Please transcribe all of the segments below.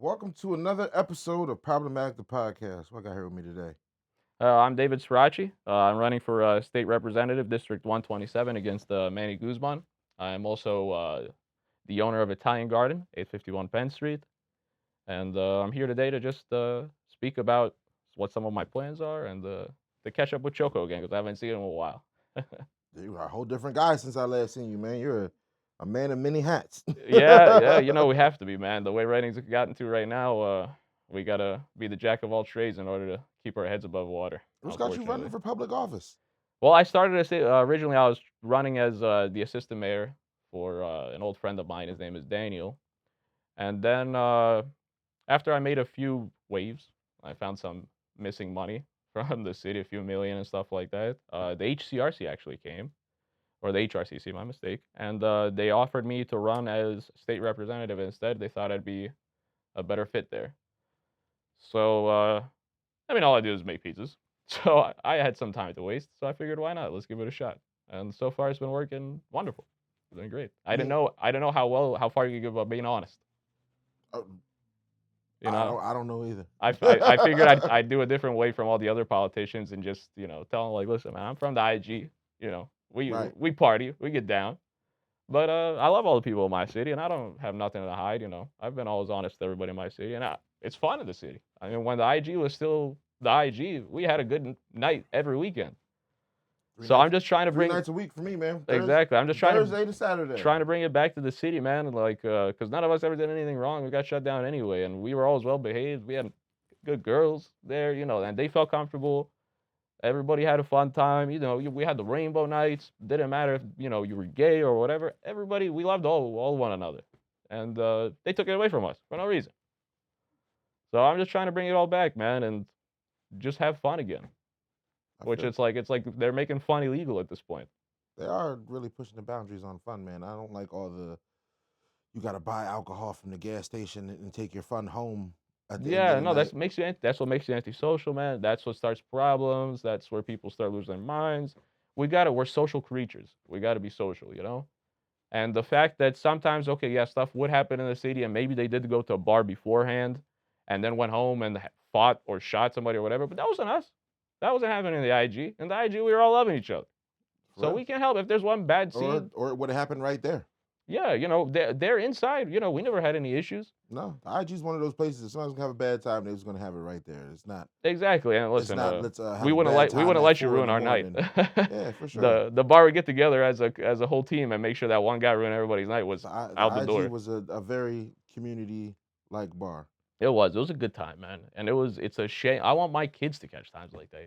Welcome to another episode of Problematic the Podcast. What I got here with me today? I'm David Spirache. I'm running for State Representative, District 127, against Manny Guzman. I'm also the owner of Italian Garden, 851 Penn Street, and I'm here today to just speak about what some of my plans are and to catch up with Choco again because I haven't seen him in a while. You are a whole different guy since I last seen you, man. You're a man of many hats. Yeah, we have to be, man. The way writing's gotten to right now, we gotta be the jack of all trades in order to keep our heads above water. What's got you running Unfortunately. for public office? Well, I started as originally I was running as the assistant mayor for an old friend of mine. His name is Daniel. And then after I made a few waves, I found some missing money from the city, a few million and stuff like that. The HCRC actually came, or the HRCC, my mistake, and they offered me to run as state representative instead. They thought I'd be a better fit there. So all I do is make pizzas. So I had some time to waste, so I figured why not? Let's give it a shot. And so far it's been working wonderful. It's been great. I didn't know how far you could go about being honest. Uh, You know, I don't know either. I figured I'd do a different way from all the other politicians and just tell them like, listen, man, I'm from the IG. We Right. we party, we get down. But I love all the people in my city, and I don't have nothing to hide. I've been always honest to everybody in my city, and it's fun in the city. I mean, when the IG was still the IG, we had a good night every weekend. Three So I'm nights, just trying to three bring nights a week for me, man. exactly. I'm just trying to Thursday to Saturday. bring it back to the city, man. Like, cause none of us ever did anything wrong. We got shut down anyway, and we were always well behaved. We had good girls there, and they felt comfortable. Everybody had a fun time. We had the rainbow nights. Didn't matter if you were gay or whatever. Everybody, we loved all one another, and they took it away from us for no reason. So I'm just trying to bring it all back, man, and just have fun again. Which it's like they're making fun illegal at this point. They are really pushing the boundaries on fun, man. I don't like all the you got to buy alcohol from the gas station and take your fun home at the end of Yeah, the no, night. that's what makes you antisocial, man. That's what starts problems. That's where people start losing their minds. We're social creatures. We gotta be social. And the fact that sometimes, okay, yeah, stuff would happen in the city, and maybe they did go to a bar beforehand, and then went home and fought or shot somebody or whatever. But that wasn't us. That wasn't happening in the IG. In the IG, we were all loving each other. So we can't help if there's one bad scene. Or it would have happened right there. Yeah, they're inside. We never had any issues. No, the IG is one of those places. If someone's gonna have a bad time, they're just gonna have it right there. It's not. Exactly. And It's listen, not. Let's have we a wouldn't bad let time at you 4 in ruin the our night. morning. Yeah, for sure. The bar would get together as a whole team and make sure that one guy ruined everybody's night was The out the IG door. was a very community like bar. It was. It was a good time, man. And it's a shame. I want my kids to catch times like that.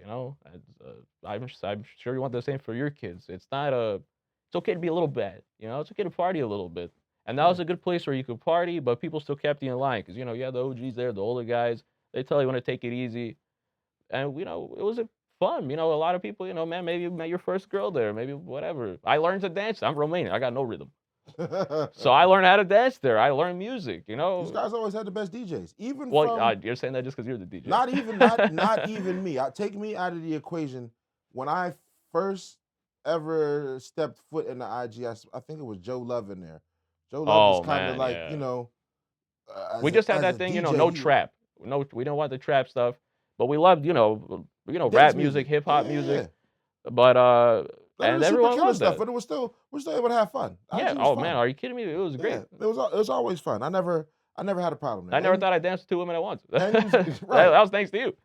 I'm sure you want the same for your kids. It's okay to be a little bad. It's okay to party a little bit. And that Yeah. was a good place where you could party, but people still kept you in line because you had the OGs there, the older guys. They tell you when to take it easy, and it was fun. A lot of people, man, maybe you met your first girl there, maybe whatever. I learned to dance. I'm Romanian. I got no rhythm. So I learned how to dance there. I learned music, These guys always had the best DJs, even Well, from you're saying that just because you're the DJ. not even me. Take me out of the equation. When I first ever stepped foot in the IG, I think it was Joe Love in there. Joe Love was Oh kind of man, like yeah. as We just had as that a thing, DJ, no trap. No, we don't want the trap stuff, but we loved, dance rap music, music. hip hop music. Yeah. But None of and the super everyone killer loved stuff, that. but we're still able to have fun. Yeah. IG was Oh fun. man, are you kidding me? It was great. Yeah, it was always fun. I never had a problem there. I never thought I'd dance with two women at once. And you, that right. was thanks to you.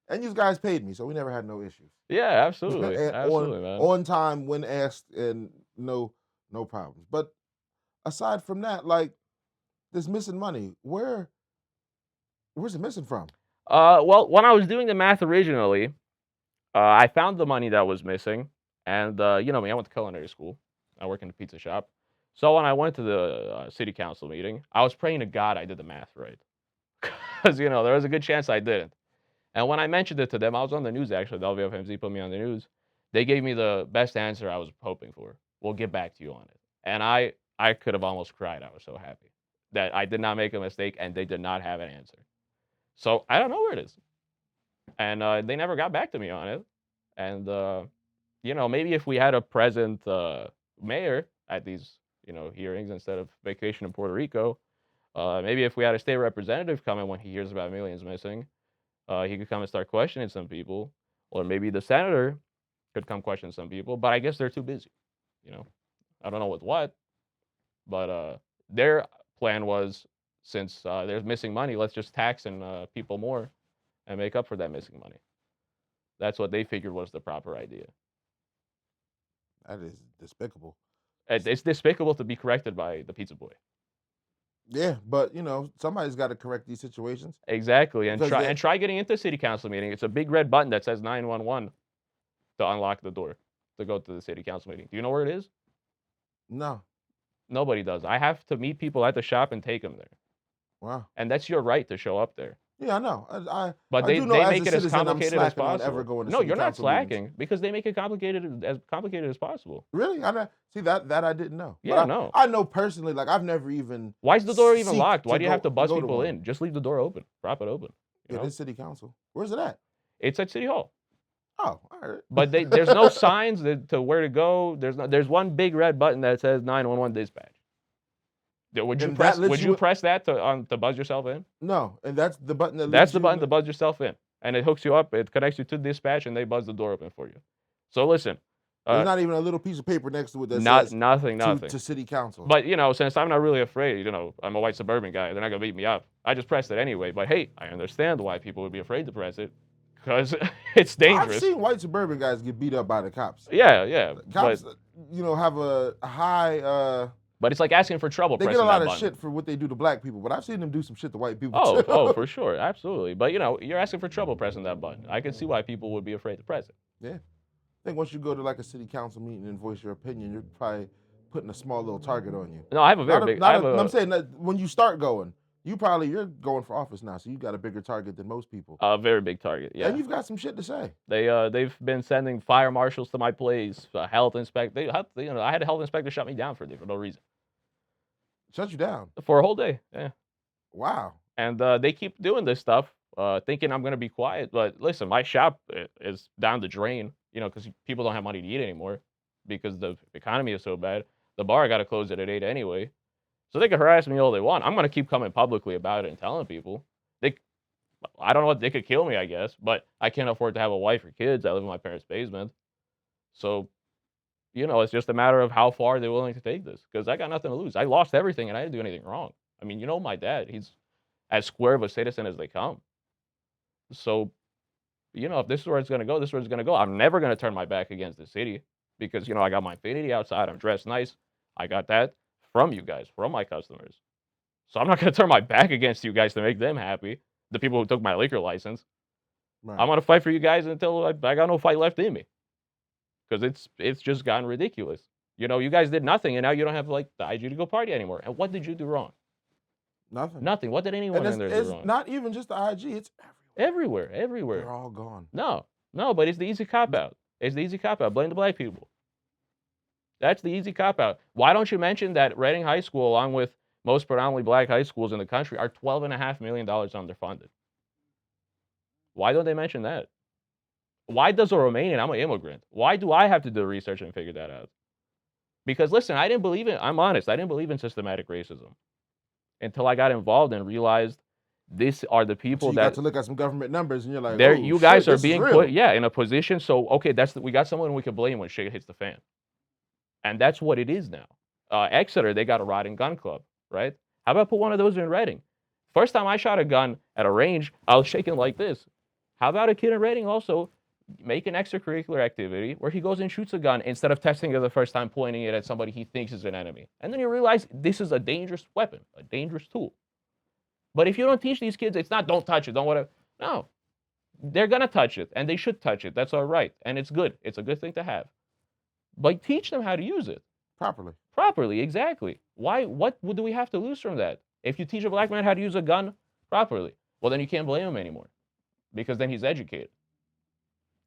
And you guys paid me, so we never had no issues. Yeah, absolutely, And absolutely, man. on time when asked, and no problems. But aside from that, like this missing money, where's it missing from? Well, when I was doing the math originally, I found the money that was missing, and you know me, I went to culinary school. I work in a pizza shop. So when I went to the city council meeting, I was praying to God I did the math right, because there was a good chance I didn't. And when I mentioned it to them, I was on the news actually. The LVFMZ put me on the news. They gave me the best answer I was hoping for. We'll get back to you on it. And I could have almost cried. I was so happy that I did not make a mistake and they did not have an answer. So I don't know where it is, and they never got back to me on it. And maybe if we had a present mayor at these hearings instead of vacation in Puerto Rico, Maybe if we had a state representative come in when he hears about millions missing, he could come and start questioning some people, or maybe the senator could come question some people. But I guess they're too busy. You know, I don't know with what, but their plan was since there's missing money, let's just tax people more and make up for that missing money. That's what they figured was the proper idea. That is despicable. It's despicable to be corrected by the pizza boy. Yeah, but somebody's got to correct these situations. Exactly, and Because try getting into city council meeting. It's a big red button that says 911 to unlock the door to go to the city council meeting. Do you know where it is? No. Nobody does. I have to meet people at the shop and take them there, Wow. and that's your right to show up there. Yeah, I know. But I they do know as make a it as citizen, I'm complicated as slacking on possible. ever going to No, city you're not council meetings. slacking because they make it complicated as possible. Really? See that I didn't know. Yeah, But no. I know personally, like I've never even. Why is the door even seeked locked? Why to do you have to buzz go to people one. in? Just leave the door open. Prop it open. It is city council. Where's it at? It's at City Hall. Oh, all right. But there's no signs to where to go. There's one big red button that says 911 dispatch. Would you press that to buzz yourself in? No, and that's the button That's the button to buzz yourself in, and it hooks you up. It connects you to dispatch, and they buzz the door open for you. So listen, there's not even a little piece of paper next to it that says nothing to city council. But since I'm not really afraid, I'm a white suburban guy. They're not gonna beat me up. I just pressed it anyway. But hey, I understand why people would be afraid to press it because it's dangerous. I've seen white suburban guys get beat up by the cops. Yeah. Cops, have a high. But it's like asking for trouble. They get a lot of shit for what they do to black people, but I've seen them do some shit to white people too. Oh, for sure, absolutely. But you're asking for trouble pressing that button. I can see why people would be afraid to press it. Yeah, I think once you go to like a city council meeting and voice your opinion, you're probably putting a small little target on you. No, I have a very big. I'm saying that when you start going, you're going for office now, so you got a bigger target than most people. A very big target, yeah. And you've got some shit to say. They've been sending fire marshals to my place, health inspector. I had a health inspector shut me down for no reason. Shut you down for a whole day. Yeah. Wow. And they keep doing this stuff, thinking I'm gonna be quiet. But listen, my shop is down the drain. Because people don't have money to eat anymore because the economy is so bad. The bar got to close it at 8 anyway. So they can harass me all they want. I'm gonna keep coming publicly about it and telling people. I don't know what they could kill me, I guess, but I can't afford to have a wife or kids. I live in my parents' basement. So, it's just a matter of how far they're willing to take this. Because I got nothing to lose. I lost everything and I didn't do anything wrong. I mean, my dad, he's as square of a citizen as they come. So, if this is where it's going to go, this is where it's going to go. I'm never going to turn my back against the city because, I got my Infinity outside. I'm dressed nice. I got that from you guys, from my customers. So I'm not going to turn my back against you guys to make them happy. The people who took my liquor license. Right. I'm going to fight for you guys until I got no fight left in me. Because it's just gotten ridiculous. You guys did nothing, and now you don't have, the IG to go party anymore. And what did you do wrong? Nothing. What did anyone in there do wrong? It's not even just the IG. It's everywhere. They're all gone. No, but it's the easy cop-out. Blame the black people. That's the easy cop-out. Why don't you mention that Reading High School, along with most predominantly black high schools in the country, are $12.5 million underfunded? Why don't they mention that? Why does a Romanian, I'm an immigrant, why do I have to do research and figure that out? Because listen, I'm honest, I didn't believe in systematic racism until I got involved and realized these are the people that... You got to look at some government numbers and you're like, you guys are being put, in a position, so, okay, we got someone we can blame when shit hits the fan. And that's what it is now. Exeter, they got a rotting gun club, right? How about put one of those in Reading? First time I shot a gun at a range, I was shaking like this. How about a kid in Reading also make an extracurricular activity where he goes and shoots a gun instead of testing it the first time, pointing it at somebody he thinks is an enemy. And then you realize this is a dangerous weapon, a dangerous tool. But if you don't teach these kids, it's not don't touch it, don't whatever. No, they're going to touch it, and they should touch it. That's all right, and it's good. It's a good thing to have. But teach them how to use it. Properly, exactly. What do we have to lose from that? If you teach a black man how to use a gun properly, well, then you can't blame him anymore because then he's educated.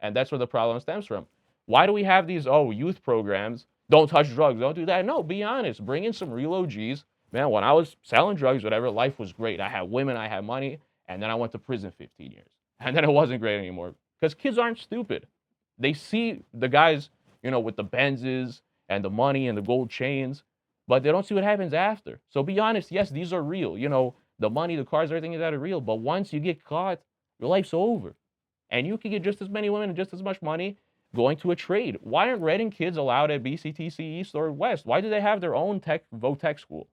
And that's where the problem stems from. Why do we have these, youth programs? Don't touch drugs, don't do that. No, be honest. Bring in some real OGs. Man, when I was selling drugs, whatever, life was great. I had women, I had money, and then I went to prison 15 years. And then it wasn't great anymore. Because kids aren't stupid. They see the guys, with the Benzes and the money and the gold chains, but they don't see what happens after. So be honest, yes, these are real. You know, the money, the cars, everything is that are real. But once you get caught, your life's over. And you can get just as many women and just as much money going to a trade. Why aren't Reading kids allowed at BCTC East or West? Why do they have their own tech school?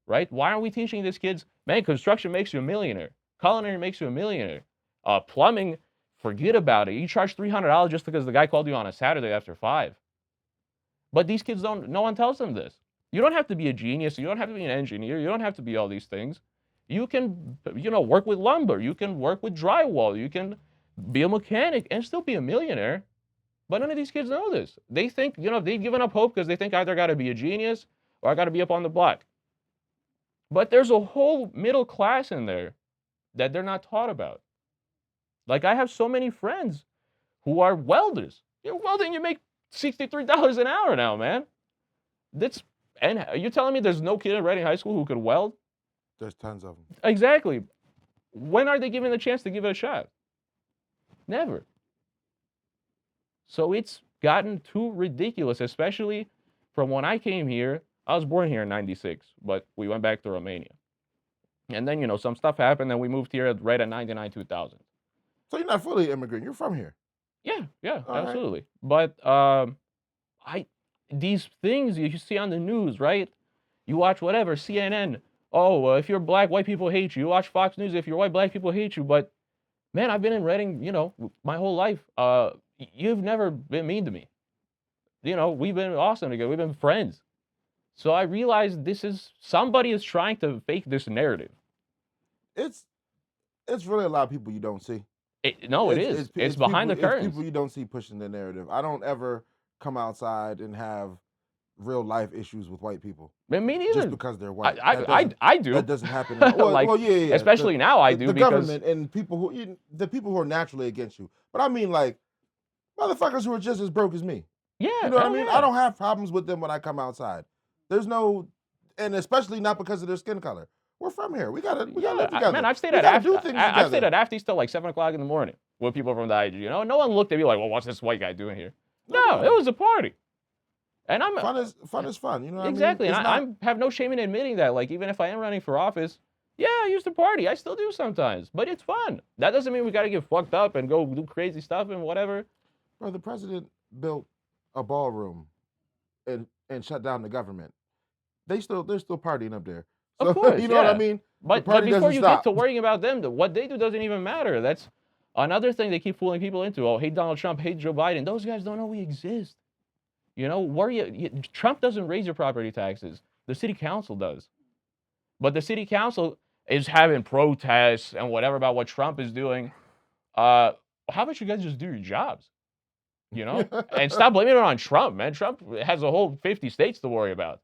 Right? Why aren't we teaching these kids, man, construction makes you a millionaire. Culinary makes you a millionaire. Plumbing, forget about it. You charge $300 just because the guy called you on a Saturday after 5. But these kids don't, no one tells them this. You don't have to be a genius. You don't have to be an engineer. You don't have to be all these things. You can, work with lumber. You can work with drywall. You can be a mechanic and still be a millionaire. But none of these kids know this. They think, they've given up hope because they think either I got to be a genius or I got to be up on the block. But there's a whole middle class in there that they're not taught about. Like, I have so many friends who are welders. You're welding, you make $63 an hour now, man. And are you telling me there's no kid in Reading High School who could weld? There's tons of them. Exactly. When are they given the chance to give it a shot? Never. So it's gotten too ridiculous, especially from when I came here. I was born here in 96, but we went back to Romania. And then, some stuff happened, and we moved here right at 99, 2000. So you're not fully immigrant. You're from here. Yeah, All absolutely. But these things you see on the news, right? You watch whatever, CNN. Oh, if you're black, white people hate you. You watch Fox News, if you're white, black people hate you. But, man, I've been in Reading, my whole life. You've never been mean to me. We've been awesome together. We've been friends. So I realized somebody is trying to fake this narrative. It's really a lot of people you don't see. It is. It's behind the curtains. It's people you don't see pushing the narrative. I don't ever come outside and have real life issues with white people. Me neither. Just because they're white. I do. That doesn't happen. Yeah. Especially now I do. The because government and the people who are naturally against you. But I mean, like, motherfuckers who are just as broke as me. Yeah. You know what I mean? Yeah. I don't have problems with them when I come outside. There's no, and especially not because of their skin color. We're from here. We gotta live together. Man, I've stayed at Afty's till like 7 o'clock in the morning with people from the IG. No one looked at me like, well, what's this white guy doing here? No, it was a party. And fun is fun. You know what exactly. I mean? And I have no shame in admitting that. Like, even if I am running for office, yeah, I used to party. I still do sometimes, but it's fun. That doesn't mean we got to get fucked up and go do crazy stuff and whatever. Bro, the president built a ballroom and shut down the government. They're still partying up there. So, of course, you know what I mean? But before you get to worrying about them, what they do doesn't even matter. That's another thing they keep fooling people into. Oh, hate Donald Trump, hate Joe Biden. Those guys don't know we exist. Trump doesn't raise your property taxes. The city council does. But the city council is having protests and whatever about what Trump is doing. How about you guys just do your jobs? And stop blaming it on Trump, man. Trump has a whole 50 states to worry about.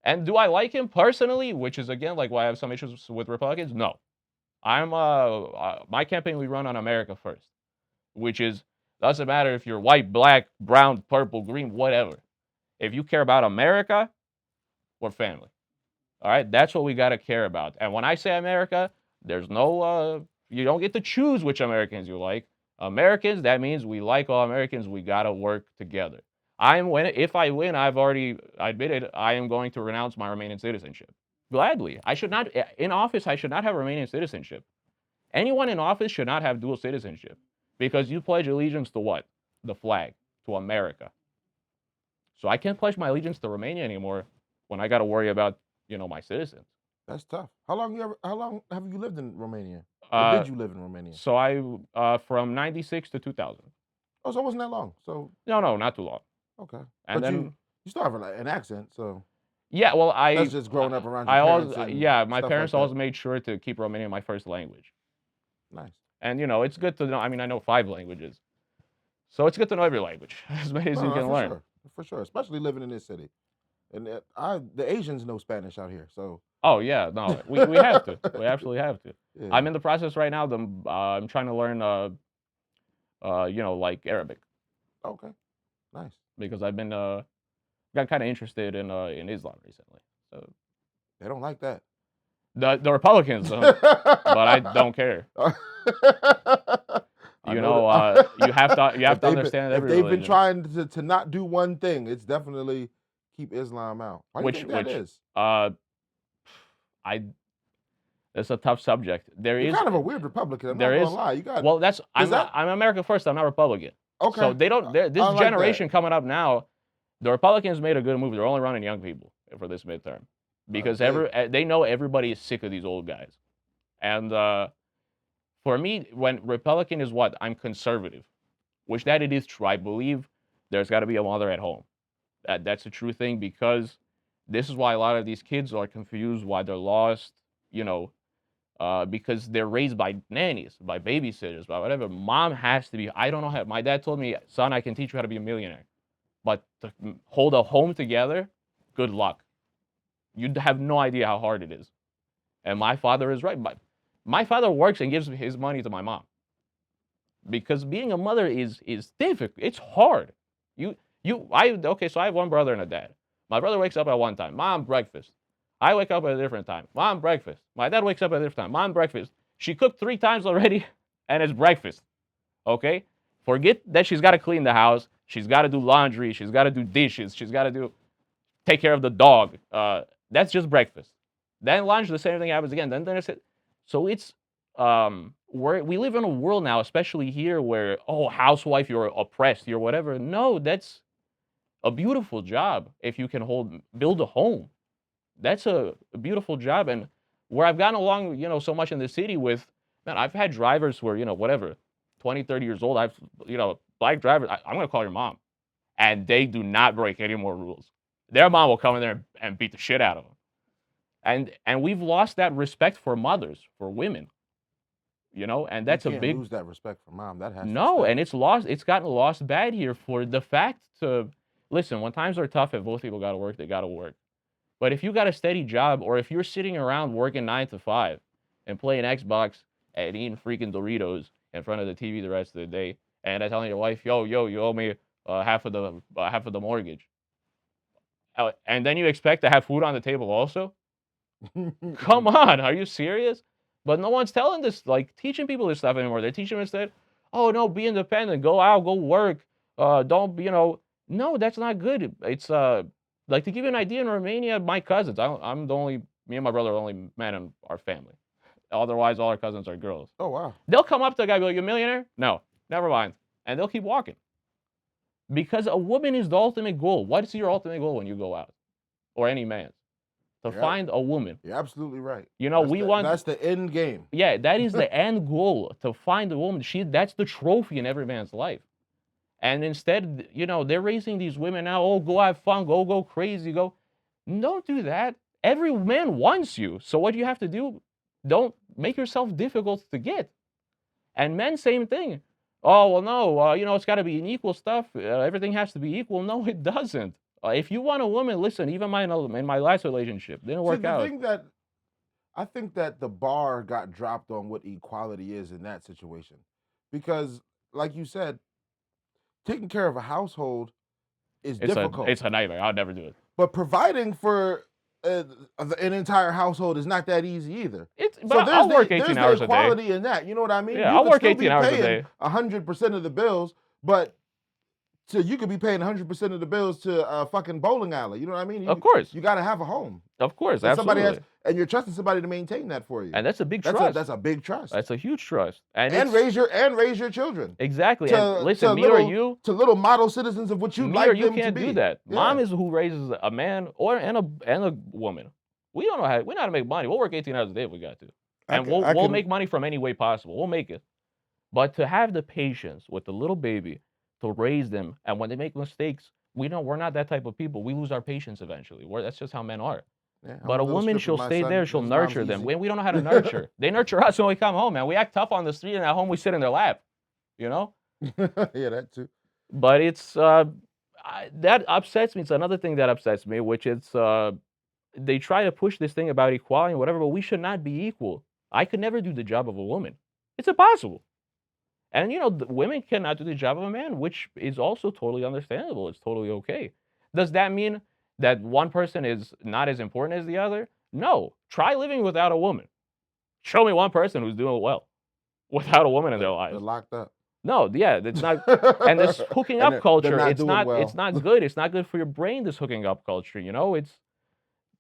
And do I like him personally? Which is, again, like why I have some issues with Republicans? No. I'm my campaign, we run on America first, which is, doesn't matter if you're white, black, brown, purple, green, whatever. If you care about America, we're family. All right? That's what we got to care about. And when I say America, there's no, you don't get to choose which Americans you like. Americans, that means we like all Americans. We got to work together. If I win, I've already admitted I am going to renounce my Romanian citizenship. Gladly. In office, I should not have Romanian citizenship. Anyone in office should not have dual citizenship because you pledge allegiance to what? The flag, to America. So I can't pledge my allegiance to Romania anymore when I got to worry about, my citizens. That's tough. How long have you lived in Romania? Or did you live in Romania? So I from 96 to 2000. Oh, so it wasn't that long. So No, not too long. Okay. And but then you still have an accent, so yeah. Well, that's just growing up around your parents. My parents always made sure to keep Romanian my first language. Nice. And it's good to know. I mean, I know 5 languages, so it's good to know every language as many as you can learn. Sure. For sure, especially living in this city. And the Asians know Spanish out here, so. Oh yeah, no, we have to. We absolutely have to. Yeah. I'm in the process right now. I'm trying to learn, like Arabic. Okay. Nice. Because I've been got kind of interested in Islam recently. So they don't like that. The Republicans, but I don't care. You have to understand every religion. They've been trying to not do one thing. It's definitely keep Islam out? Why do you which think that which is? uh I it's a tough subject. You're kind of a weird Republican. I'm not There gonna is lie. You got well, that's is that I'm America first. I'm not Republican. So okay? they don't. This I like that. generation coming up now, the Republicans made a good move. They're only running young people for this midterm because Big. they know everybody is sick of these old guys. And for me, when Republican is what I'm conservative, which that it is true. I believe there's got to be a mother at home. That's a true thing because this is why a lot of these kids are confused, why they're lost. You know, because they're raised by nannies, by babysitters, by whatever. Mom has to be. I don't know how. My dad told me, son, I can teach you how to be a millionaire, but to hold a home together, good luck. You have no idea how hard it is. And my father is right. My father works and gives his money to my mom because being a mother is difficult. It's hard. Okay. So I have one brother and a dad. My brother wakes up at one time. Mom, breakfast. I wake up at a different time. Mom, breakfast. My dad wakes up at a different time. Mom, breakfast. She cooked 3 times already, and it's breakfast. Okay? Forget that she's got to clean the house. She's got to do laundry. She's got to do dishes. She's got to take care of the dog. That's just breakfast. Then lunch, the same thing happens again. Then there's it. So it's we live in a world now, especially here, where housewife, you're oppressed, you're whatever. No, that's a beautiful job if you can build a home. That's a beautiful job. And where I've gotten along, so much in the city with, man, I've had drivers who are, whatever, 20, 30 years old. Black drivers, I'm going to call your mom. And they do not break any more rules. Their mom will come in there and beat the shit out of them. And we've lost that respect for mothers, for women. And that's you a can't big lose that respect for mom. That has no, to and it's gotten lost bad here for the fact to listen, when times are tough, if both people gotta work, they gotta work. But if you got a steady job, or if you're sitting around working 9 to 5 and playing Xbox and eating freaking Doritos in front of the TV the rest of the day, and telling your wife, yo, you owe me half of the mortgage, and then you expect to have food on the table also? Come on, are you serious? But no one's telling this, like teaching people this stuff anymore. They're teaching them instead, oh no, be independent, go out, go work. Don't no, that's not good. It's like to give you an idea, in Romania, my cousins, I'm the only, me and my brother are the only men in our family. Otherwise, all our cousins are girls. Oh wow. They'll come up to a guy and be like, you a millionaire? No, never mind. And they'll keep walking. Because a woman is the ultimate goal. What is your ultimate goal when you go out? Or any man? To find a woman. You're absolutely right. That's the end game. Yeah, that is the end goal, to find a woman. That's the trophy in every man's life. And instead, they're raising these women now, oh, go have fun, go crazy, go. Don't do that. Every man wants you. So what you have to do, don't make yourself difficult to get. And men, same thing. Oh, well, no, it's got to be an equal stuff. Everything has to be equal. No, it doesn't. If you want a woman, listen, even in my last relationship, didn't work out. I think that the bar got dropped on what equality is in that situation. Because, like you said, taking care of a household is difficult. It's a nightmare. I'll never do it. But providing for an entire household is not that easy either. I'll work 18 hours a day. There's equality in that. You know what I mean? Yeah, I'll work 18 hours a day. 100% of the bills, but so you could be paying 100% of the bills to a fucking bowling alley. You know what I mean? Of course. You got to have a home. Of course, absolutely. And you're trusting somebody to maintain that for you. And that's a big trust. That's a big trust. That's a huge trust. And raise your children. Exactly. And listen, me or you, to little model citizens of what you like them to be. Me or you can't do that. Yeah. Mom is who raises a man and a woman. We don't know how to make money. We'll work 18 hours a day if we got to. And we'll make money from any way possible. We'll make it. But to have the patience with the little baby to raise them, and when they make mistakes, we're not that type of people. We lose our patience eventually. That's just how men are. Yeah, but a woman, she'll stay there. She'll nurture them. We don't know how to nurture. They nurture us when we come home, man. We act tough on the street, and at home we sit in their lap. Yeah, that too. But it's that upsets me. It's another thing that upsets me, which is they try to push this thing about equality and whatever, but we should not be equal. I could never do the job of a woman. It's impossible. And, the women cannot do the job of a man, which is also totally understandable. It's totally okay. Does that mean that one person is not as important as the other? No. Try living without a woman. Show me one person who's doing well without a woman in their lives. They're locked up. No, yeah, it's not. And this hooking And up they're culture, not it's doing not well. it's not good. It's not good for your brain. This hooking up culture,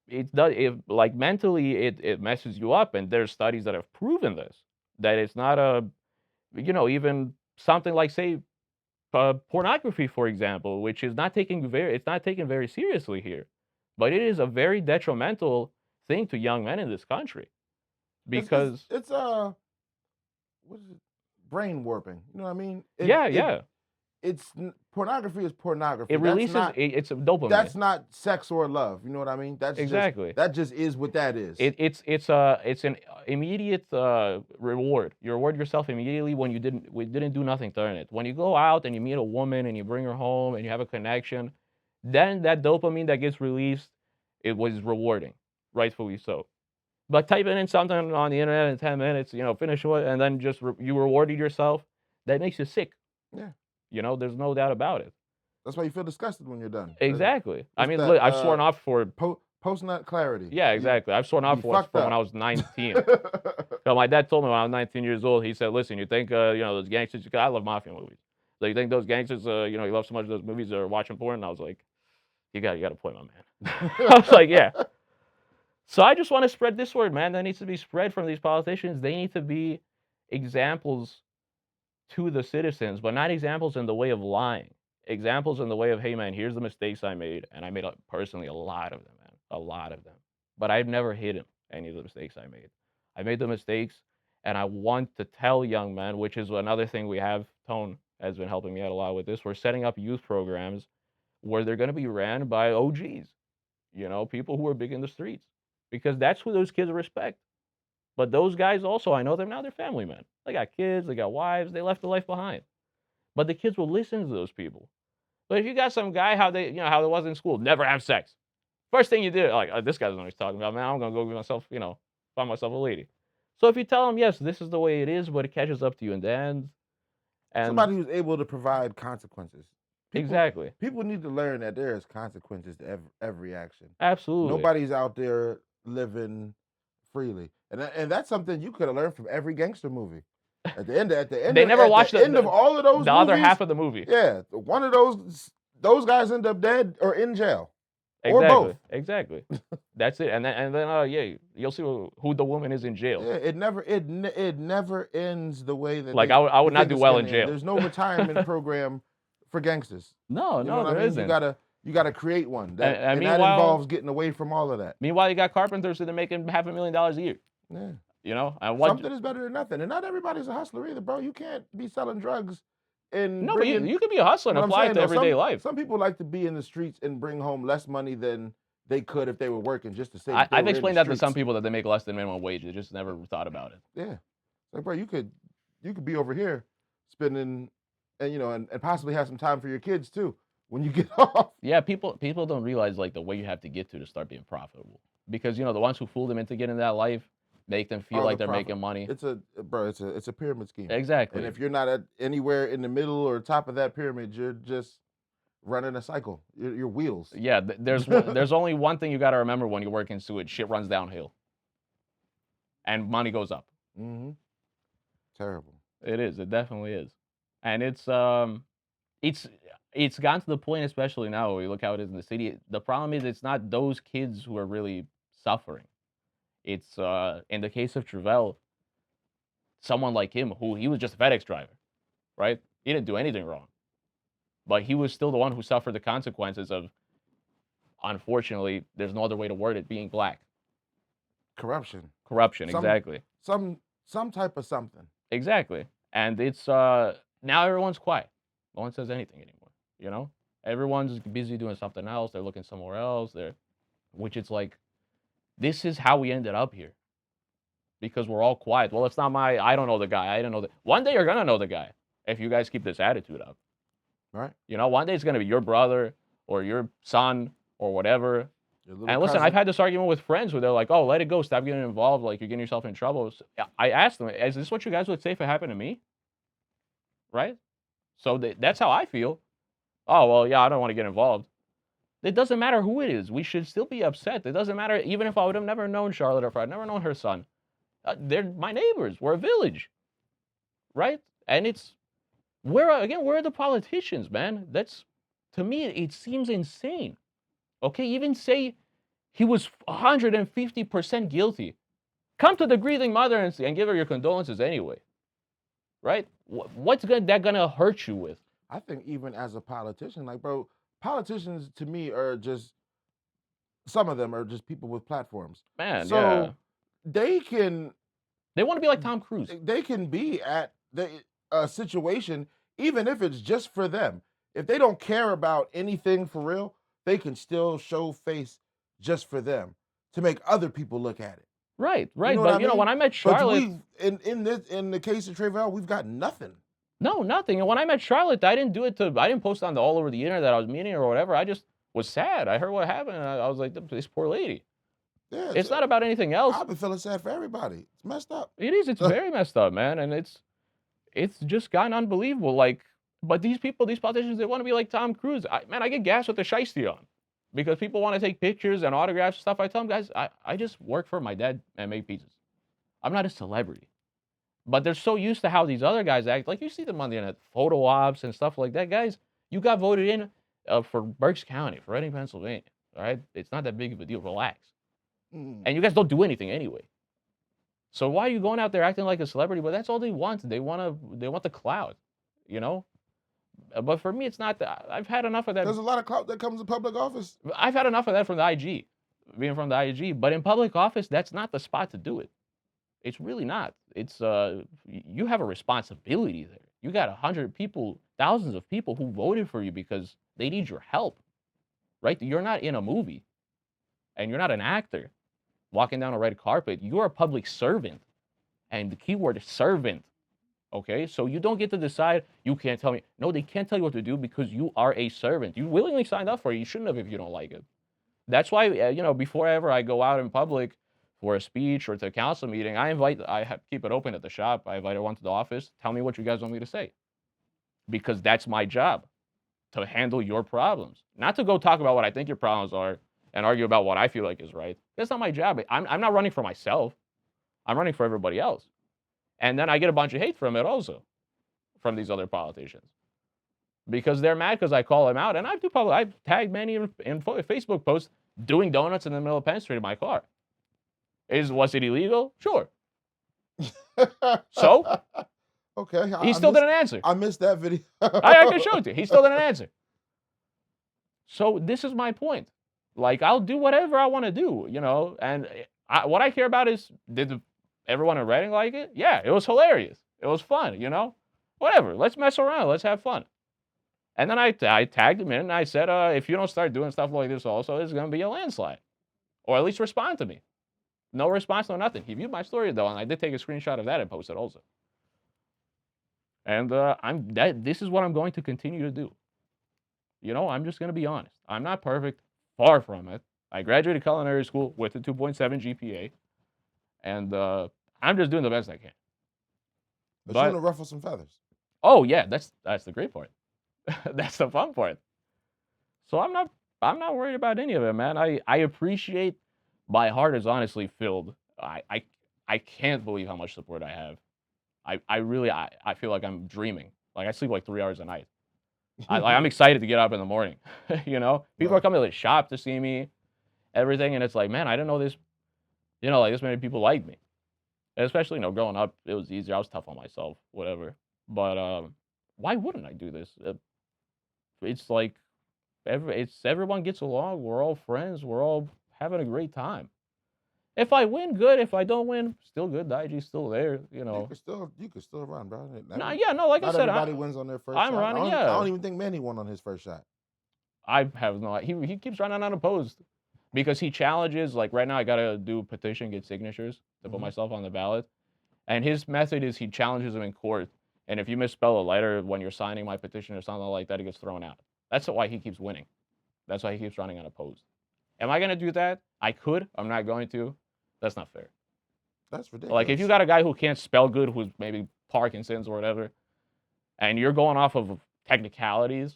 it does like mentally it messes you up. And there's studies that have proven this, that it's not even something like, say, pornography, for example, which is not taken very seriously here, but it is a very detrimental thing to young men in this country because It's what is it? Brain warping. You know what I mean? yeah, Pornography is pornography. it releases it's a dopamine. That's not sex or love. You know what I mean? Exactly. That just is what that is. It's an immediate reward. You reward yourself immediately when we didn't do nothing to earn it. When you go out and you meet a woman and you bring her home and you have a connection, then that dopamine that gets released, it was rewarding, rightfully so. But typing in something on the internet in 10 minutes, finish it, and then just you rewarded yourself, that makes you sick. Yeah. There's no doubt about it. That's why you feel disgusted when you're done. Exactly. I mean, that, look, I've sworn off for post nut clarity. Yeah, exactly. I've sworn off once from when I was 19. So my dad told me when I was 19 years old, he said, "Listen, you think those gangsters? I love mafia movies. So you think those gangsters? You love so much of those movies are watching porn?" And I was like, "You got a point, my man." I was like, "Yeah." So I just want to spread this word, man. That needs to be spread from these politicians. They need to be examples to the citizens, but not examples in the way of lying. Examples in the way of, "Hey, man, here's the mistakes I made," and I made personally a lot of them, man, a lot of them. But I've never hidden any of the mistakes I made. I made the mistakes, and I want to tell young men, which is another thing we have. Tone has been helping me out a lot with this. We're setting up youth programs where they're going to be ran by OGs, people who are big in the streets, because that's who those kids respect. But those guys also, I know them now, they're family men. They got kids, they got wives, they left the life behind. But the kids will listen to those people. But if you got some guy, how it was in school, never have sex. First thing you do, like, this guy doesn't know what he's talking about, man. I'm gonna go get myself, find myself a lady. So if you tell him, yes, this is the way it is, but it catches up to you in the end. And somebody who's able to provide consequences. Exactly. People need to learn that there is consequences to every action. Absolutely. Nobody's out there living freely, and that's something you could have learned from every gangster movie. At the end, they never watched the end of all of those. The movies, other half of the movie. Yeah, one of those guys end up dead or in jail. Exactly. Or both. Exactly. That's it. And then yeah, you'll see who the woman is in jail. Yeah, it never ends the way that. Like I would not do well in jail. There's no retirement program for gangsters. No, there isn't. You gotta create one. That involves getting away from all of that. Meanwhile, you got carpenters that are making $500,000 a year. Yeah. Something is better than nothing. And not everybody's a hustler either, bro. You can't be selling drugs and but you could be a hustler and apply it to everyday life. Some people like to be in the streets and bring home less money than they could if they were working, just to say. I've explained that to some people that they make less than minimum wage. They just never thought about it. Yeah, like, bro, you could be over here spending, and possibly have some time for your kids too when you get off. Yeah, people don't realize like the way you have to get to start being profitable, because the ones who fool them into getting that life make them feel like they're making money. It's a pyramid scheme. Exactly. And if you're not anywhere in the middle or top of that pyramid, you're just running a cycle. Your wheels. Yeah, there's only one thing you got to remember when you work in sewage: shit runs downhill, and money goes up. Mm-hmm. Terrible. It is. It definitely is, and it's gotten to the point, especially now, when we look how it is in the city. The problem is it's not those kids who are really suffering. It's in the case of Travell, someone like him, who he was just a FedEx driver, right? He didn't do anything wrong, but he was still the one who suffered the consequences of, unfortunately, there's no other way to word it, being black. Corruption, exactly. Some type of something. Exactly. And it's now everyone's quiet. No one says anything anymore, Everyone's busy doing something else. They're looking somewhere else. Which it's like, this is how we ended up here. Because we're all quiet. Well, it's not I don't know the guy. I don't know one day you're going to know the guy if you guys keep this attitude up. Right. One day it's going to be your brother or your son or whatever. And listen, I've had this argument with friends where they're like, "Oh, let it go. Stop getting involved. Like, you're getting yourself in trouble." So I asked them, "Is this what you guys would say if it happened to me?" Right? So that's how I feel. Oh, well, yeah, I don't want to get involved. It doesn't matter who it is. We should still be upset. It doesn't matter even if I would have never known Charlotte or if I'd never known her son. They're my neighbors. We're a village. Right? And it's Where are the politicians, man? To me, it seems insane. Okay, even say he was 150% guilty. Come to the grieving mother and give her your condolences anyway, right? What's that gonna hurt you with? I think even as a politician, like, bro, politicians to me are just, some of them are just people with platforms. Man, yeah. So they can They want to be like Tom Cruise. they can be at the situation, even if it's just for them. If they don't care about anything for real, they can still show face just for them to make other people look at it. Right, You know right. what I But mean? when I met But Charlotte, we in the case of Trayvon, we've got nothing. no, nothing. And when I met Charlotte, I didn't post on all over the internet that I was meeting or whatever. I just was sad. I heard what happened, and I was like, this poor lady. Yeah, It's not about anything else. I've been feeling sad for everybody. It's messed up. It is. It's very messed up, man, and it's just gotten unbelievable. Like, but these politicians, they want to be like Tom Cruise. I get gas with the shiesty on because people want to take pictures and autographs and stuff. I tell them, guys, I just work for my dad and make pizzas. I'm not a celebrity. But they're so used to how these other guys act. Like, you see them on the internet, photo ops and stuff like that. Guys, you got voted in for Berks County, for Reading, Pennsylvania. All right? It's not that big of a deal. Relax. And you guys don't do anything anyway. So why are you going out there acting like a celebrity? But that's all they want. They want the clout, you know? But for me, it's not that. I've had enough of that. There's a lot of clout that comes in public office. I've had enough of that from the IG, being from the IG. But in public office, that's not the spot to do it. It's really not. It's you have a responsibility there. You got 100 people, thousands of people who voted for you because they need your help, right? You're not in a movie, and you're not an actor walking down a red carpet. You're a public servant, and the key word is servant. Okay, so you don't get to decide. You can't tell me. No, they can't tell you what to do because you are a servant. You willingly signed up for it. You shouldn't have if you don't like it. That's why before ever I go out in public for a speech or to a council meeting, keep it open at the shop. I invite everyone to the office. Tell me what you guys want me to say, because that's my job, to handle your problems, not to go talk about what I think your problems are and argue about what I feel like is right. That's not my job. I'm not running for myself. I'm running for everybody else. And then I get a bunch of hate from it also, from these other politicians, because they're mad because I call them out. And I've tagged Manny in Facebook posts doing donuts in the middle of Penn Street in my car. Was it illegal? Sure. So? Okay. He still didn't answer. I missed that video. I can show it to you. He still didn't answer. So this is my point. Like, I'll do whatever I want to do, and what I care about is, did everyone in Reading like it? Yeah, it was hilarious. It was fun, Whatever. Let's mess around. Let's have fun. And then I tagged him in and I said, if you don't start doing stuff like this also, it's going to be a landslide. Or at least respond to me. No response, no nothing. He viewed my story, though, and I did take a screenshot of that and post it also. And this is what I'm going to continue to do. I'm just going to be honest. I'm not perfect. Far from it. I graduated culinary school with a 2.7 GPA. And I'm just doing the best I can. But you're going to ruffle some feathers. Oh, yeah. That's the great part. That's the fun part. So I'm not worried about any of it, man. I appreciate. My heart is honestly filled. I can't believe how much support I have. I really feel like I'm dreaming. Like, I sleep like 3 hours a night. I'm excited to get up in the morning. People are coming to the shop to see me, everything, and it's like, man, I didn't know this. Like, this many people like me. And especially, growing up, it was easier. I was tough on myself, whatever. But why wouldn't I do this? It's like everyone gets along. We're all friends. We're all having a great time. If I win, good. If I don't win, still good. The IG's still there, You could still run, bro. Like I said, everybody wins on their first shot. I'm running, I don't even think Manny won on his first shot. I have no. He keeps running unopposed because he challenges. Like, right now, I gotta do a petition, get signatures to put myself on the ballot, and his method is he challenges them in court. And if you misspell a letter when you're signing my petition or something like that, it gets thrown out. That's why he keeps winning. That's why he keeps running unopposed. Am I gonna do that? I could. I'm not going to. That's not fair. That's ridiculous. Like, if you got a guy who can't spell good, who's maybe Parkinson's or whatever, and you're going off of technicalities,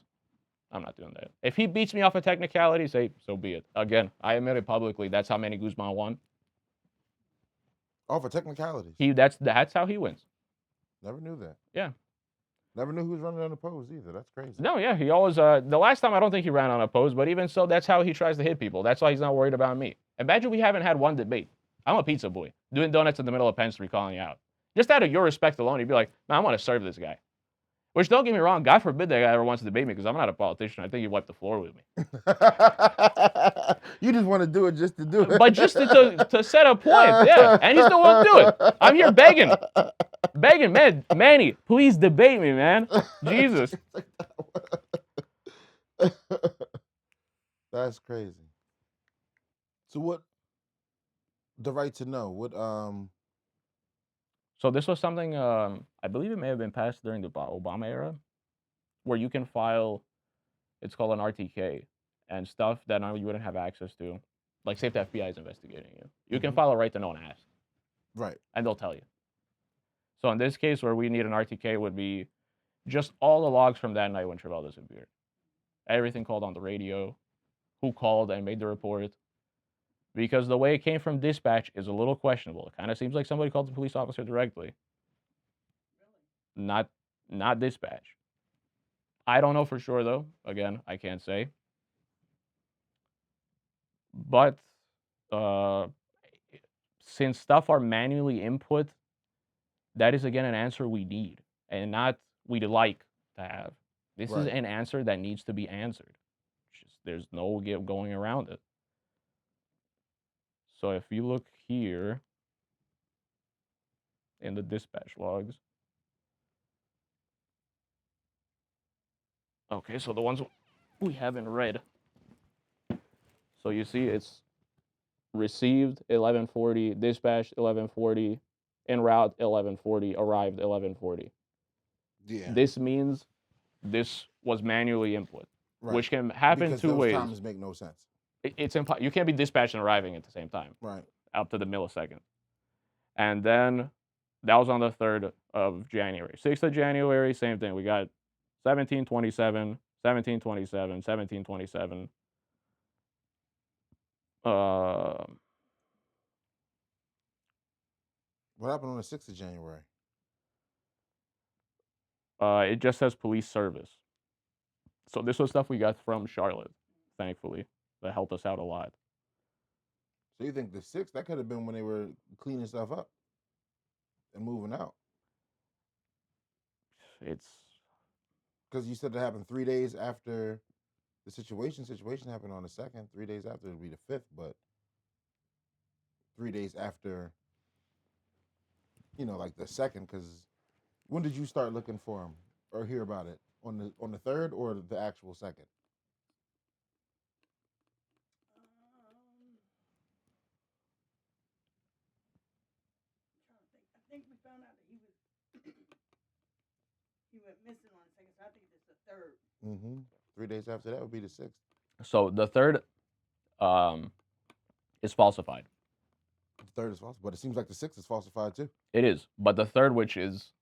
I'm not doing that. If he beats me off of technicalities, hey, so be it. Again, I admit it publicly. That's how Manny Guzman won. Off of technicalities? That's how he wins. Never knew that. Yeah. Never knew he was running unopposed either. That's crazy. No, yeah, he always. The last time I don't think he ran unopposed, but even so, that's how he tries to hit people. That's why he's not worried about me. Imagine we haven't had one debate. I'm a pizza boy doing donuts in the middle of Penn Street, calling you out. Just out of your respect alone, you'd be like, "Man, I want to serve this guy." Which, don't get me wrong, God forbid that guy ever wants to debate me because I'm not a politician. I think he'd wipe the floor with me. You just want to do it just to do it. But just to set a point, yeah. And he still won't do it. I'm here begging, man. Manny, please debate me, man. Jesus. That's crazy. So what? The right to know. What? So this was something I believe it may have been passed during the Obama era, where you can file. It's called an RTK, and stuff that now you wouldn't have access to, like say if the FBI is investigating you, you can file a right to know and ask. Right. And they'll tell you. So in this case, where we need an RTK would be just all the logs from that night when Travell disappeared. Everything called on the radio, who called and made the report. Because the way it came from dispatch is a little questionable. It kind of seems like somebody called the police officer directly. Not dispatch. I don't know for sure though. Again, I can't say. But since stuff are manually input, that is again an answer we need and not we'd like to have. This is an answer that needs to be answered. There's no going around it. So if you look here in the dispatch logs. Okay, so the ones we have in red. So you see it's received 11:40, dispatched 11:40, en route 11:40, arrived 11:40. Yeah. This means this was manually input, which can happen because two those ways. times make no sense. It's you can't be dispatched and arriving at the same time. Right. Up to the millisecond. And then that was on the 3rd of January. 6th of January, same thing. We got 17:27, 17:27, 17:27. What happened on the 6th of January? It just says police service. So this was stuff we got from Charlotte, thankfully. That helped us out a lot. So you think the 6th, that could have been when they were cleaning stuff up and moving out? It's because you said it happened 3 days after the situation. Situation happened on the 2nd. 3 days after would be the 5th, but 3 days after, like the 2nd. Because when did you start looking for him or hear about it? On the 3rd or the actual 2nd? I think we found out that he went missing on the 2nd, so I think it's the 3rd. 3 days after that would be the 6th. So the 3rd is falsified. The 3rd is falsified, but it seems like the 6th is falsified too. It is, but the 3rd, which is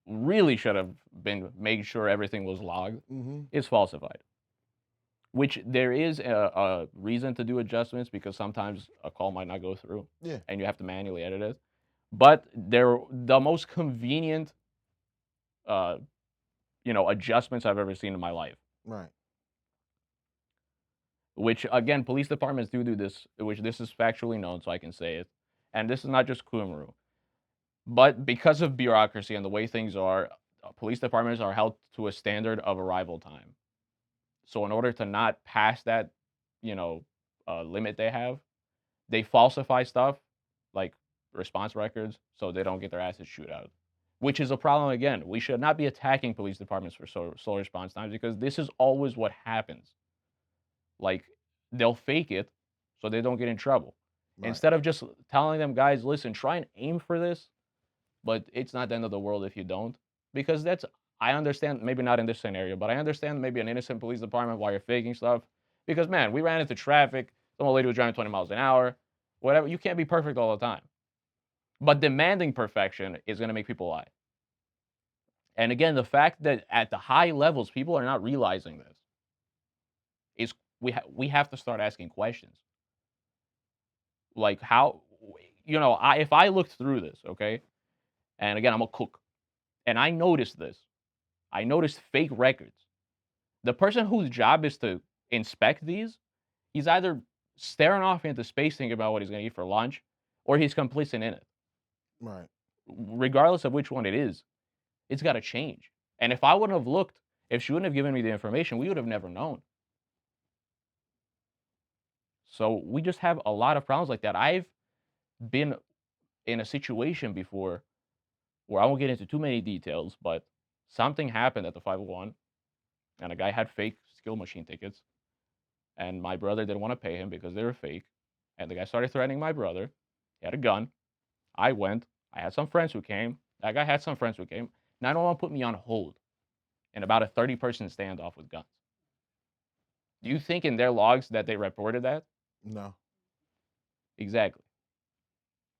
really should have been made sure everything was logged, is falsified. Which there is a reason to do adjustments because sometimes a call might not go through. Yeah. And you have to manually edit it. But they're the most convenient, adjustments I've ever seen in my life. Right. Which, again, police departments do this, which this is factually known, so I can say it. And this is not just Kumru. But because of bureaucracy and the way things are, police departments are held to a standard of arrival time. So in order to not pass that, limit they have, they falsify stuff like response records so they don't get their asses chewed out. Which is a problem again. We should not be attacking police departments for slow response times because this is always what happens. Like, they'll fake it so they don't get in trouble. Right. Instead of just telling them, guys, listen, try and aim for this, but it's not the end of the world if you don't. Because I understand, maybe not in this scenario, but I understand maybe an innocent police department while you're faking stuff. Because, man, we ran into traffic. Some old lady was driving 20 miles an hour. Whatever. You can't be perfect all the time. But demanding perfection is going to make people lie. And again, the fact that at the high levels, people are not realizing this is we have to start asking questions. Like how, if I looked through this, okay, and again, I'm a cook, and I noticed this, I noticed fake records. The person whose job is to inspect these, he's either staring off into space thinking about what he's going to eat for lunch, or he's complicit in it. Right. Regardless of which one it is, it's got to change. And if I wouldn't have looked, if she wouldn't have given me the information, we would have never known. So we just have a lot of problems like that. I've been in a situation before where I won't get into too many details, but something happened at the 501, and a guy had fake skill machine tickets, and my brother didn't want to pay him because they were fake, and the guy started threatening my brother. He had a gun. I went. I had some friends who came. That guy had some friends who came. 911 put me on hold in about a 30-person standoff with guns. Do you think in their logs that they reported that? No. Exactly.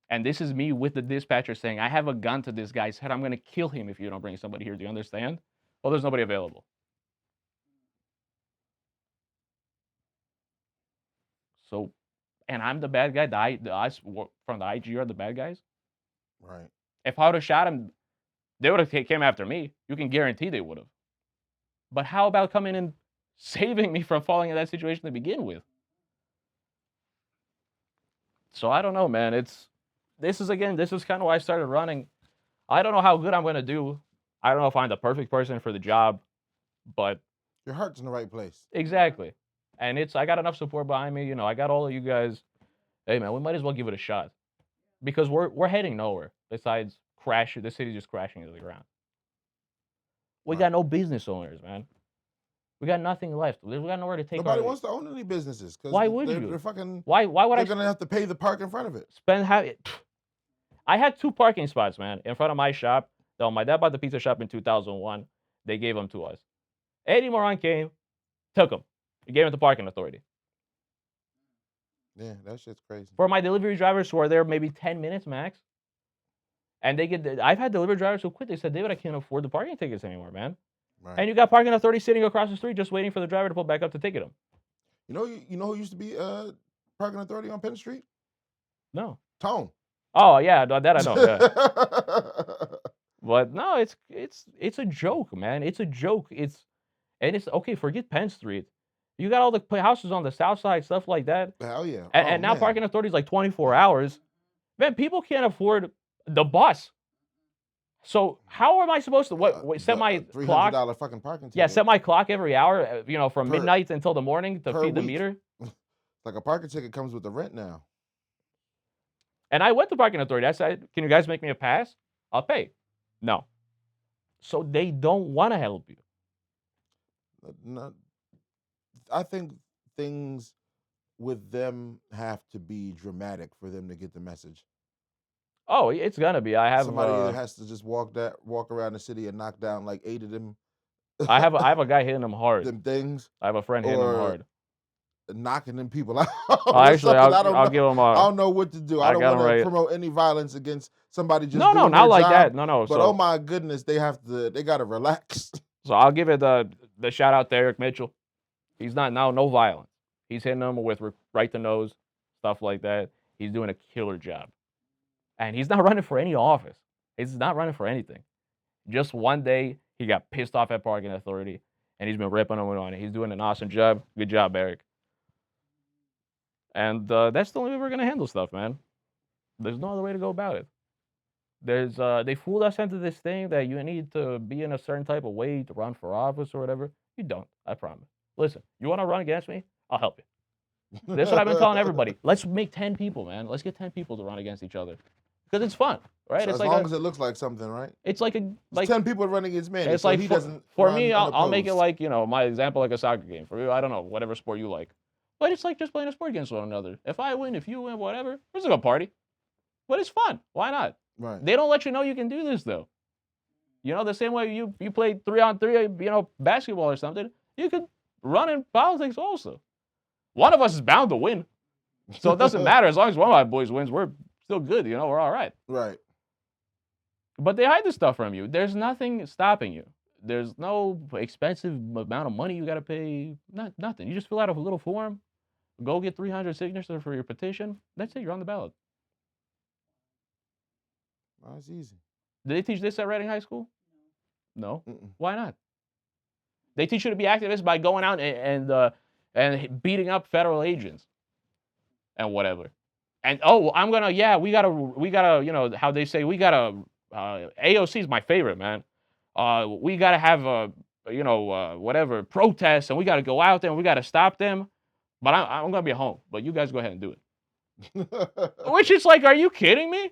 And this is me with the dispatcher saying, I have a gun to this guy's head. I'm going to kill him if you don't bring somebody here. Do you understand? Well, there's nobody available. So, and I'm the bad guy. The eyes from the IG are the bad guys. Right. If I would have shot him, they would have came after me. You can guarantee they would have. But how about coming and saving me from falling in that situation to begin with? So I don't know, man. This is kind of why I started running. I don't know how good I'm going to do. I don't know if I'm the perfect person for the job, but Your heart's in the right place. exactly. And I got enough support behind me. I got all of you guys. Hey, man, we might as well give it a shot because we're heading nowhere besides crash. The city's just crashing into the ground. We got no business owners, man. We got nothing left. We got nowhere to take. Nobody wants to own any businesses. Why would you? They're fucking. Why would they're gonna have to pay the park in front of it. I had 2 parking spots, man, in front of my shop. So my dad bought the pizza shop in 2001. They gave them to us. Eddie Moran came, took them. He gave them to parking authority. Yeah, that shit's crazy. For my delivery drivers who are there maybe 10 minutes max, and I've had delivery drivers who quit. They said, David, I can't afford the parking tickets anymore, man. Right. And you got parking authority sitting across the street just waiting for the driver to pull back up to ticket him. You know who used to be parking authority on Penn Street? No. Tone. Oh yeah, that I know. Yeah. But no, it's a joke, man. It's a joke. It's okay. Forget Penn Street. You got all the houses on the south side, stuff like that. Hell yeah. And now parking authority is like 24 hours. Man, people can't afford the bus. So how am I supposed to set my clock? $300 fucking parking ticket. Yeah, set my clock every hour. From midnight until the morning to feed the meter. Like a parking ticket comes with the rent now. And I went to parking authority. I said, "Can you guys make me a pass? I'll pay." No. So they don't want to help you. No, I think things with them have to be dramatic for them to get the message. Oh, it's gonna be. I have somebody either has to just walk around the city and knock down like 8 of them. I have a guy hitting them hard. Them things. I have a friend hitting them hard. Knocking them people out. Actually, I'll give them. I don't know what to do. I don't want to promote any violence against somebody just doing not their like job, that. No. But oh my goodness, they got to relax. So I'll give it the shout out to Eric Mitchell. He's no violence. He's hitting them with right to nose, stuff like that. He's doing a killer job. And he's not running for any office. He's not running for anything. Just one day, he got pissed off at parking authority, and he's been ripping them on it. He's doing an awesome job. Good job, Eric. And that's the only way we're going to handle stuff, man. There's no other way to go about it. They fooled us into this thing that you need to be in a certain type of way to run for office or whatever. You don't, I promise. Listen, you want to run against me? I'll help you. That's what I've been telling everybody. Let's make 10 people, man. Let's get 10 people to run against each other. Because it's fun, right? So it's as long as it looks like something, right? It's like 10 people running against Manny. It's so like he doesn't. For me, I'll make it like my example, like a soccer game. For you, I don't know, whatever sport you like. But it's like just playing a sport against one another. If I win, if you win, whatever, it's like a party. But it's fun. Why not? Right. They don't let you know you can do this though. The same way you play 3-on-3, basketball or something, you could run in politics also. One of us is bound to win. So it doesn't matter. As long as one of my boys wins, we're still good. We're all right. Right. But they hide this stuff from you. There's nothing stopping you. There's no expensive amount of money you got to pay. Nothing. You just fill out a little form, go get 300 signatures for your petition. That's it. You're on the ballot. That's easy. Did they teach this at Reading High School? No. Mm-mm. Why not? They teach you to be activists by going out and beating up federal agents and whatever. And we gotta, how they say, we gotta, AOC is my favorite, man. We gotta have whatever, protests, and we gotta go out there and we gotta stop them. But I'm gonna be at home. But you guys go ahead and do it. Which is like, are you kidding me?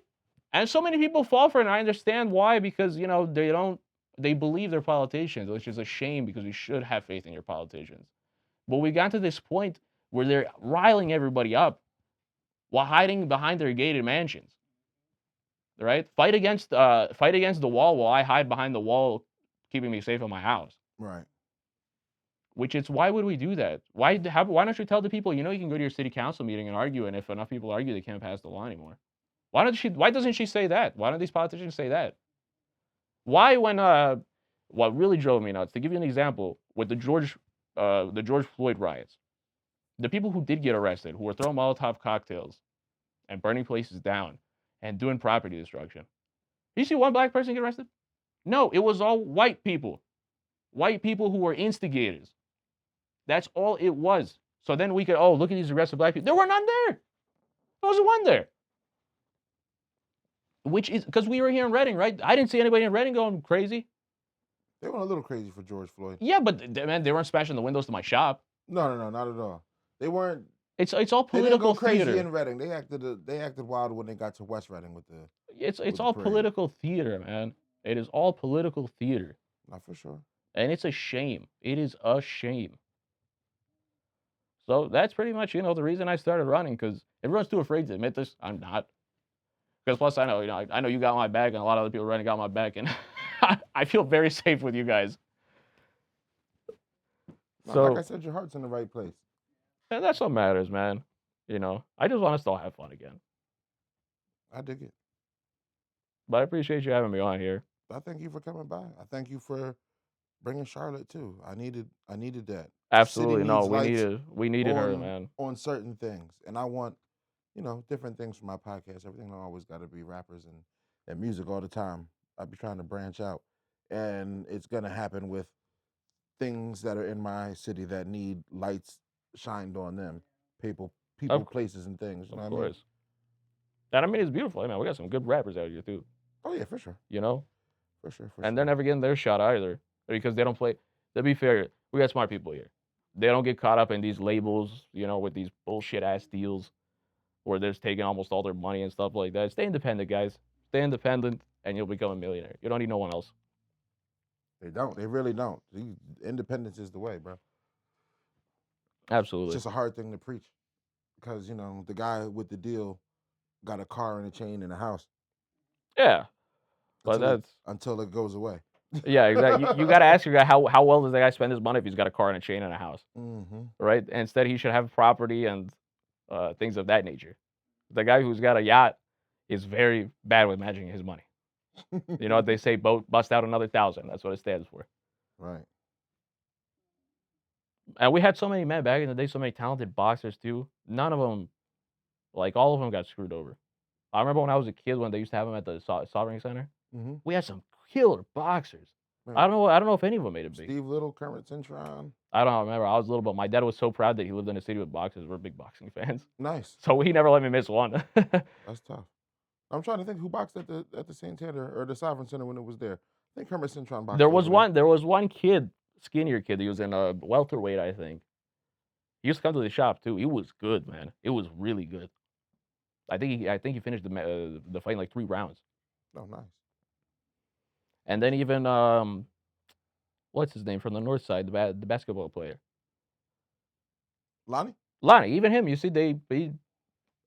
And so many people fall for it, and I understand why, because they believe they're politicians, which is a shame because we should have faith in your politicians. But we got to this point where they're riling everybody up while hiding behind their gated mansions. Right? Fight against the wall while I hide behind the wall, keeping me safe in my house. Right. Which is, why would we do that? Why don't you tell the people, you can go to your city council meeting and argue, and if enough people argue, they can't pass the law anymore. Why doesn't she say that? Why don't these politicians say that? Why, when what really drove me nuts, to give you an example, with the George Floyd riots, the people who did get arrested, who were throwing Molotov cocktails and burning places down and doing property destruction. Did you see one black person get arrested? No, it was all white people. White people who were instigators. That's all it was. So then we could, look at these arrested black people. There were none there. There wasn't one there. Which is, because we were here in Reading, right? I didn't see anybody in Reading going crazy. They went a little crazy for George Floyd. Yeah, but man, they weren't smashing the windows to my shop. No, not at all. They weren't. It's all political they didn't go crazy theater. in Reading. They acted wild when they got to West Reading with the. It's all political theater, man. It is all political theater. Not for sure. And it's a shame. It is a shame. So that's pretty much, the reason I started running, because everyone's too afraid to admit this. I'm not. Because plus I know you got my back, and a lot of other people running got my back, and I feel very safe with you guys. No, So, like I said, your heart's in the right place. And that's what matters, man. I just want us to all have fun again. I dig it. But I appreciate you having me on here. I thank you for coming by. I thank you for bringing Charlotte too. I needed that. Absolutely, no, we needed her, man. On certain things, and I want, different things from my podcast. Everything don't always got to be rappers and music all the time. I'll be trying to branch out, and it's gonna happen with things that are in my city that need lights shined on them. People, places, and things. You know Of what I mean? course. And I mean, it's beautiful. I mean, we got some good rappers out here too. Oh yeah, for sure. For sure. And they're never getting their shot either, because they don't play. To be fair, we got smart people here. They don't get caught up in these labels, with these bullshit ass deals where they're just taking almost all their money and stuff like that. Stay independent, guys. Stay independent, and you'll become a millionaire. You don't need no one else. They don't. They really don't. Independence is the way, bro. Absolutely. It's just a hard thing to preach, because the guy with the deal got a car and a chain and a house. Yeah, but until it goes away. Yeah, exactly. You got to ask your guy, how well does that guy spend his money if he's got a car and a chain and a house, right? Instead, he should have property and things of that nature. The guy who's got a yacht is very bad with managing his money. You know what they say? Bust out another 1,000. That's what it stands for. Right. And we had so many men back in the day, so many talented boxers too. None of them, all of them, got screwed over. I remember when I was a kid, when they used to have them at the Sovereign Center. We had some killer boxers. Right. I don't know if any of them made it big. Steve Little, Kermit Cintron. I don't remember. I was little, but my dad was so proud that he lived in a city with boxers. We're big boxing fans. Nice. So he never let me miss one. That's tough. I'm trying to think who boxed at the Santander or the Sovereign Center when it was there. I think Kermit Cintron boxed. There was one kid, skinnier kid. He was in a welterweight, I think. He used to come to the shop too. He was good, man. It was really good. I think he finished the fight in 3 rounds. Oh, nice. And then even what's his name from the north side, the basketball player, Lonnie. Even him. You see,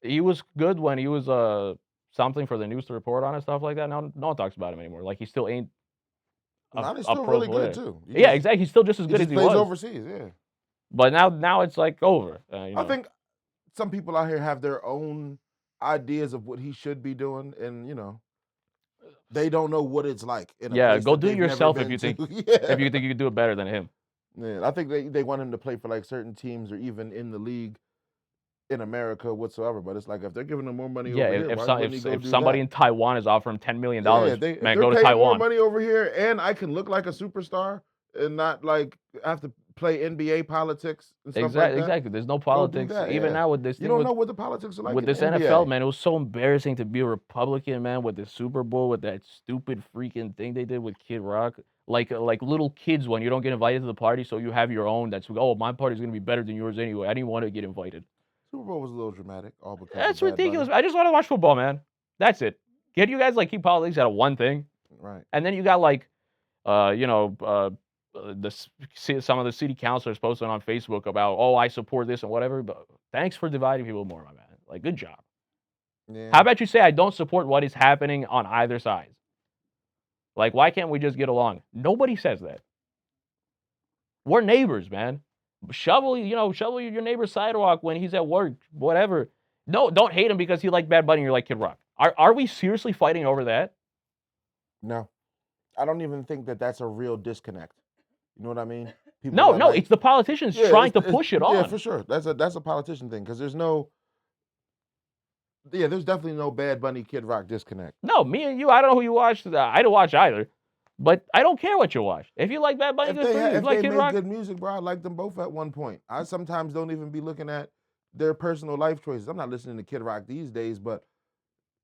he was good when he was something for the news to report on and stuff like that. Now no one talks about him anymore. He still ain't. Lonnie's still really good too. Yeah, exactly. He's still just as good as he was. Plays overseas, yeah. But now it's over. I think some people out here have their own ideas of what he should be doing, and they don't know what it's like. Go do it yourself if you think if you think you can do it better than him. Yeah, I think they want him to play for certain teams or even in the league in America whatsoever. But it's if they're giving him more money over here, if somebody in Taiwan is offering $10 million, man, go to Taiwan. More money over here, and I can look like a superstar and not like have to play NBA politics and stuff like that. Exactly. There's no Go do politics. that, Even yeah. now with this You thing don't know what the politics are like with in this the NBA. NFL, man, it was so embarrassing to be a Republican, man, with the Super Bowl, with that stupid freaking thing they did with Kid Rock. Like little kids when you don't get invited to the party, so you have your own. That's oh, my party's gonna be better than yours anyway. I didn't want to get invited. Super Bowl was a little dramatic, all because That's of Bad ridiculous. Bunny. I just want to watch football, man. That's it. Can you guys like keep politics out of one thing? Right. And then you got like, some of the city councilors posting on Facebook about, oh, I support this and whatever. But thanks for dividing people more, my man. Like, good job. Yeah. How about you say I don't support what is happening on either side? Like, why can't we just get along? Nobody says that. We're neighbors, man. Shovel your neighbor's sidewalk when he's at work, whatever. No, don't hate him because he liked Bad Bunny or you like Kid Rock. Are we seriously fighting over that? No. I don't even think that that's a real disconnect. You know what I mean? People No, that no, like- it's the politicians trying to push it on. Yeah, for sure. That's a politician thing because there's definitely no Bad Bunny Kid Rock disconnect. No, me and you, I don't know who you watched. I don't watch either. But I don't care what you watch. If you like Bad Bunny, If good for you. If you they like Kid made Rock, good music, bro, I liked them both at one point. I sometimes don't even be looking at their personal life choices. I'm not listening to Kid Rock these days, but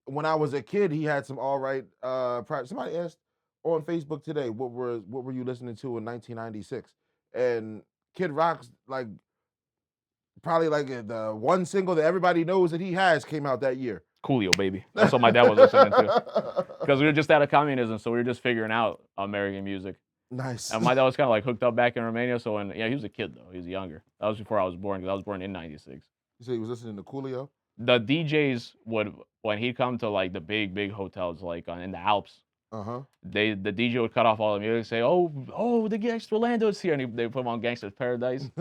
when I was a kid, he had some all right. Somebody asked on Facebook today, what were you listening to in 1996? And Kid Rock's like probably like the one single that everybody knows that he has came out that year. Coolio, baby. That's what my dad was listening to. Because we were just out of communism, so we were just figuring out American music. Nice. And my dad was kind of like hooked up back in Romania. So he was a kid though. He was younger. That was before I was born because I was born in '96. You said he was listening to Coolio? The DJs would, when he'd come to like the big hotels like in the Alps, the DJ would cut off all the music, say, "Oh, the Gangsta Orlando's here," and they put him on Gangsta's Paradise.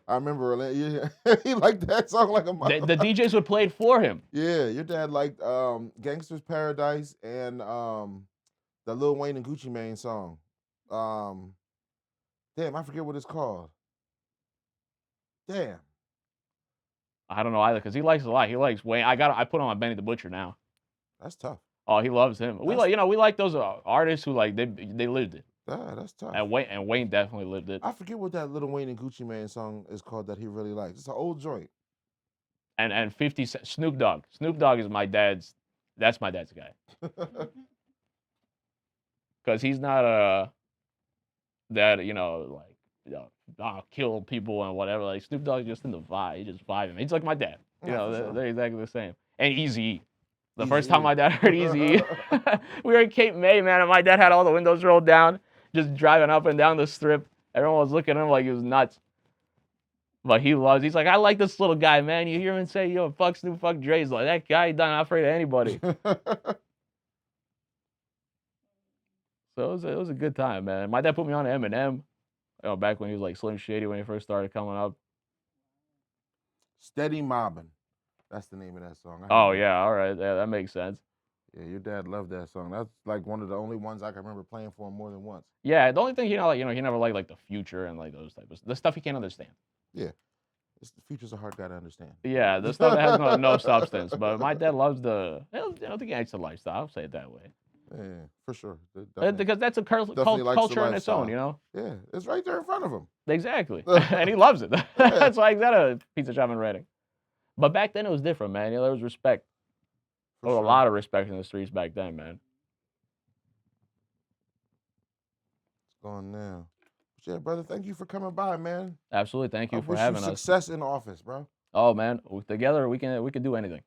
I remember he liked that song like a mother. The DJs would play it for him. Yeah, your dad liked Gangsta's Paradise and the Lil Wayne and Gucci Mane song. Damn, I forget what it's called. Damn. I don't know either because he likes a lot. He likes Wayne. I put him on Benny the Butcher now. That's tough. Oh, he loves him. We like those artists who like they lived it. That's tough. And Wayne definitely lived it. I forget what that Lil Wayne and Gucci Mane song is called that he really likes. It's an old joint. And 50 Cent, Snoop Dogg. Snoop Dogg is that's my dad's guy. Because he's not kill people and whatever. Like Snoop Dogg's just in the vibe. He just vibing. He's like my dad. They're exactly the same. And Eazy-E. The first time my dad heard Eazy-E, we were in Cape May, man, and my dad had all the windows rolled down, just driving up and down the strip. Everyone was looking at him like he was nuts. But he's like, I like this little guy, man. You hear him say, yo, fuck Snoop, fuck Dre. He's like, that guy, he's not afraid of anybody. So it was a good time, man. My dad put me on to Eminem, back when he was like Slim Shady when he first started coming up. Steady Mobbin'. That's the name of that song. Oh, yeah, all right. Yeah, that makes sense. Yeah, your dad loved that song. That's like one of the only ones I can remember playing for him more than once. Yeah, the only thing he never liked like the Future and like those types of the stuff he can't understand. Yeah, the Future's a hard guy to understand. Yeah, the stuff that has no substance. But my dad loves the gangster lifestyle. I'll say it that way. Yeah, for sure. Because that's a Definitely likes the culture in its own, lifestyle. Yeah, it's right there in front of him. Exactly, and he loves it. That's why he's got a pizza shop in Reading. But back then it was different, man. There was respect. There was a lot of respect in the streets back then, man. It's gone now. But yeah, brother, thank you for coming by, man. Absolutely, thank you for having us. Success in office, bro. Oh man, together we can do anything.